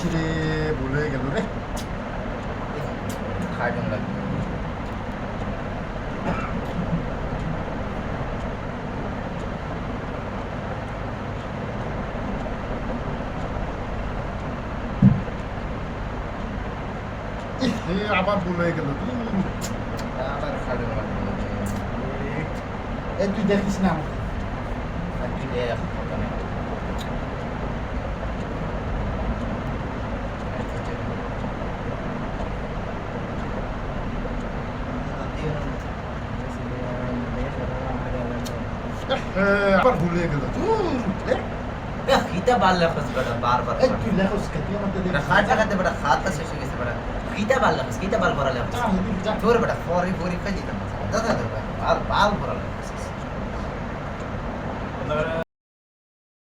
ইসরে ভুল হয়ে গেল রে। খাইডন লাগবে আবার ভুল হয়ে গেল। আবার খাইডন লাগবে এই তুই দেখিস না আমাকে। আর কি রে এখন কথা নেই আবার ভুল হয়ে গেল। খিতা বার লেখস বেটা বারবার এই তুই লেখস কে? তুই আমাকে বেটা খাট লাগাতে বেটা খাতা শেষ হয়ে গেছে বেটা খিতা বার লেখস খিতা বার ভরা লেখস তোর বেটা ফরি ফরি খাই দিতাম দাদা দাদা বাল বাল ভরা লেখস